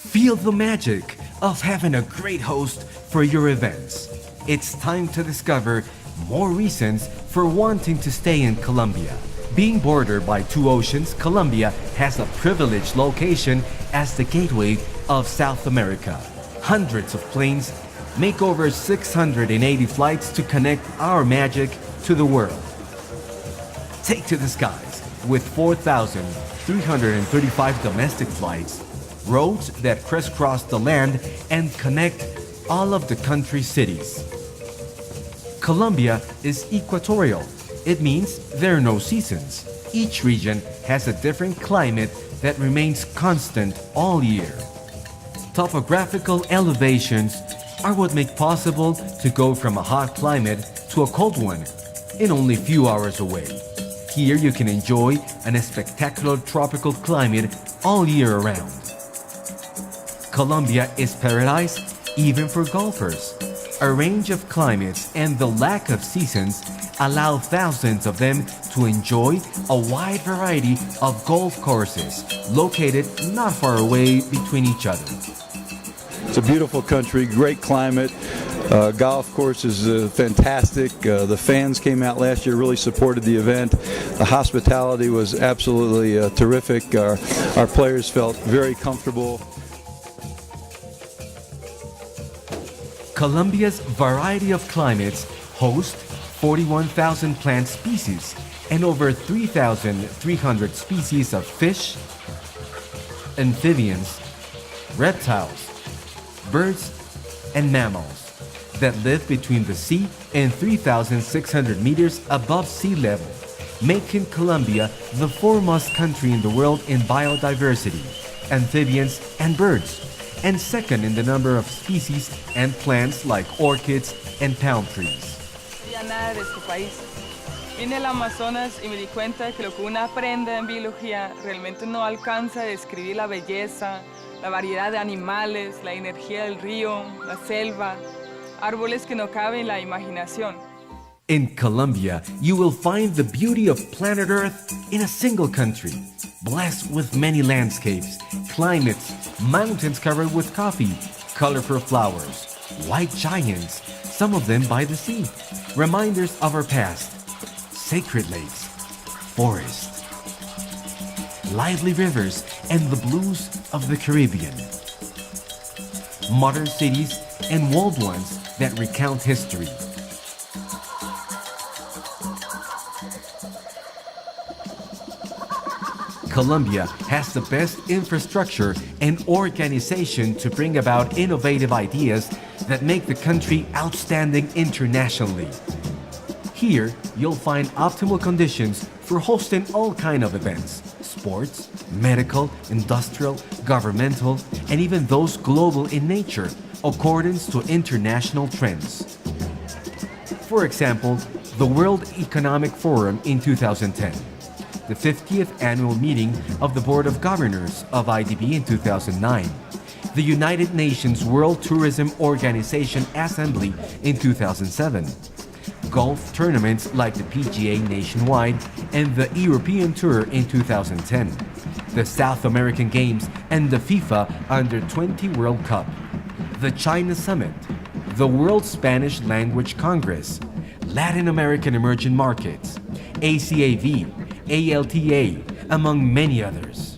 Feel the magic of having a great host for your events. It's time to discover more reasons for wanting to stay in Colombia. Being bordered by two oceans, Colombia has a privileged location as the gateway of South America. Hundreds of planes make over 680 flights to connect our magic to the world. Take to the skies with 4,335 domestic flights, roads that crisscross the land and connect all of the country's cities. Colombia is equatorial. It means there are no seasons. Each region has a different climate that remains constant all year. Topographical elevations are what make possible to go from a hot climate to a cold one in only a few hours away. Here you can enjoy a spectacular tropical climate all year around. Colombia is paradise even for golfers. A range of climates and the lack of seasons allow thousands of them to enjoy a wide variety of golf courses located not far away between each other. It's a beautiful country, great climate. Golf course is fantastic. The fans came out last year, really supported the event. The hospitality was absolutely terrific. Our players felt very comfortable. Colombia's variety of climates host 41,000 plant species and over 3,300 species of fish, amphibians, reptiles, birds, and mammals that live between the sea and 3,600 meters above sea level, making Colombia the foremost country in the world in biodiversity, amphibians, and birds, and second in the number of species and plants like orchids and palm trees. Nada de este país. Vine al Amazonas y me di cuenta que lo que uno aprende en biología realmente no alcanza a describir la belleza, la variedad de animales, la energía del río, la selva, árboles que no caben en la imaginación. In Colombia, you will find the beauty of planet Earth in a single country, blessed with many landscapes, climates, mountains covered with coffee, colorful flowers, white giants, some of them by the sea, reminders of our past, sacred lakes, forests, lively rivers, and the blues of the Caribbean, modern cities and walled ones that recount history. Colombia has the best infrastructure and organization to bring about innovative ideas that make the country outstanding internationally. Here, you'll find optimal conditions for hosting all kinds of events: sports, medical, industrial, governmental, and even those global in nature, according to international trends. For example, the World Economic Forum in 2010, the 50th annual meeting of the Board of Governors of IDB in 2009, the United Nations World Tourism Organization Assembly in 2007, golf tournaments like the PGA Nationwide and the European Tour in 2010, the South American Games and the FIFA Under-20 World Cup, the China Summit, the World Spanish Language Congress, Latin American Emerging Markets, ACAV, ALTA, among many others.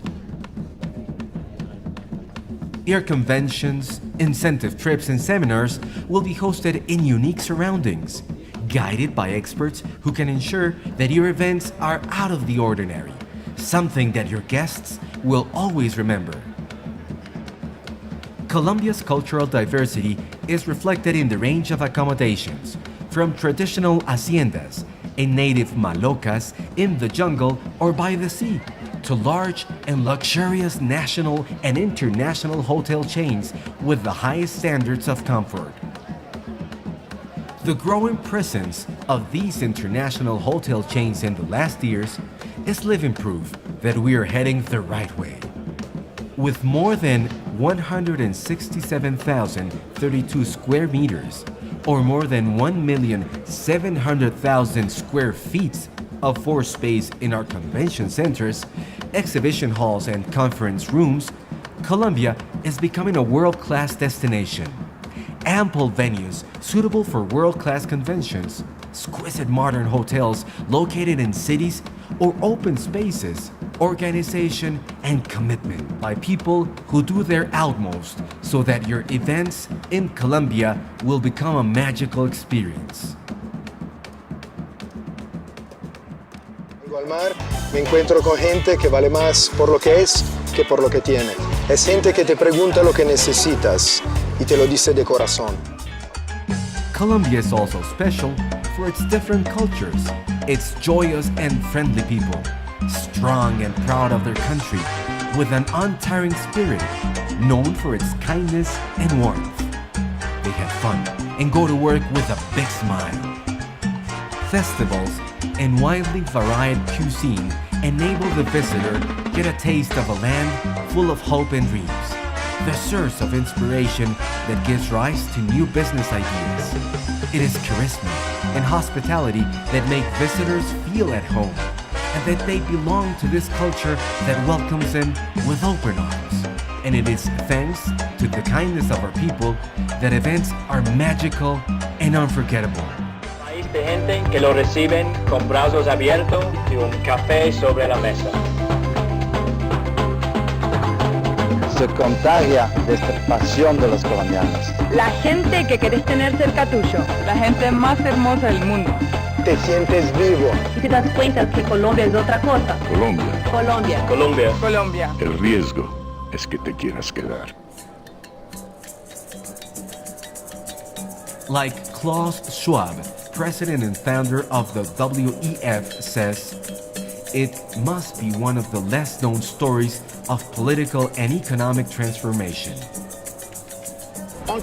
Your conventions, incentive trips, and seminars will be hosted in unique surroundings, guided by experts who can ensure that your events are out of the ordinary, something that your guests will always remember. Colombia's cultural diversity is reflected in the range of accommodations, from traditional haciendas and native malocas in the jungle or by the sea, to large and luxurious national and international hotel chains with the highest standards of comfort. The growing presence of these international hotel chains in the last years is living proof that we are heading the right way. With more than 167,032 square meters, or more than 1,700,000 square feet of floor space in our convention centers, exhibition halls, and conference rooms, Colombia is becoming a world-class destination. Ample venues suitable for world-class conventions, exquisite modern hotels located in cities or open spaces, organization and commitment by people who do their utmost so that your events in Colombia will become a magical experience. Al mar, me encuentro con gente que vale más por lo que es que por lo que tiene. Es gente que te pregunta lo que necesitas y te lo dice de corazón. Colombia is also special for its different cultures, its joyous and friendly people, strong and proud of their country, with an untiring spirit, known for its kindness and warmth. They have fun and go to work with a big smile. Festivals and widely varied cuisine enable the visitor get a taste of a land full of hope and dreams, the source of inspiration that gives rise to new business ideas. It is charisma and hospitality that make visitors feel at home and that they belong to this culture that welcomes them with open arms. And it is thanks to the kindness of our people that events are magical and unforgettable. De gente que lo reciben con brazos abiertos y un café sobre la mesa. Se contagia de esta pasión de los colombianos. La gente que querés tener cerca tuyo. La gente más hermosa del mundo. Te sientes vivo. Y te das cuenta que Colombia es otra cosa. Colombia. Colombia. Colombia. Colombia. El riesgo es que te quieras quedar. Like Klaus Schwab, president and founder of the WEF, says, it must be one of the less known stories of political and economic transformation.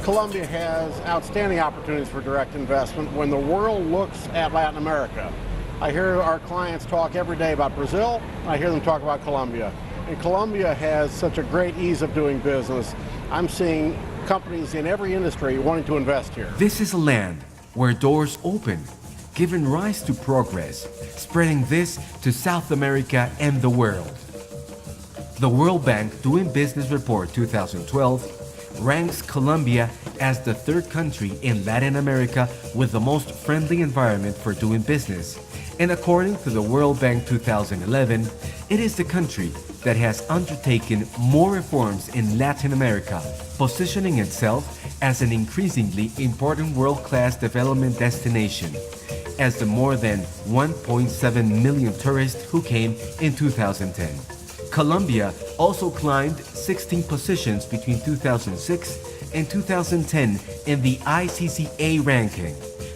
Colombia has outstanding opportunities for direct investment when the world looks at Latin America. I hear our clients talk every day about Brazil. I hear them talk about Colombia. And Colombia has such a great ease of doing business. I'm seeing companies in every industry wanting to invest here. This is a land where doors open, giving rise to progress, spreading this to South America and the world. The World Bank Doing Business Report 2012 ranks Colombia as the third country in Latin America with the most friendly environment for doing business. And according to the World Bank 2011, it is the country that has undertaken more reforms in Latin America, positioning itself as an increasingly important world-class development destination, as the more than 1.7 million tourists who came in 2010. Colombia also climbed 16 positions between 2006 and 2010 in the ICCA ranking,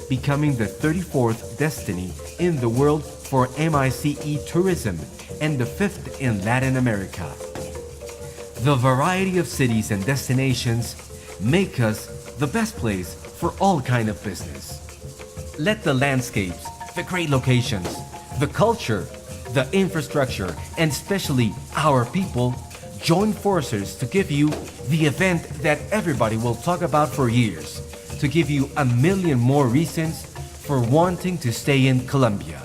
becoming the 34th destiny in the world for MICE tourism and the 5th in Latin America. The variety of cities and destinations make us the best place for all kind of business. Let the landscapes, the great locations, the culture, the infrastructure, and especially our people join forces to give you the event that everybody will talk about for years, to give you a million more reasons for wanting to stay in Colombia.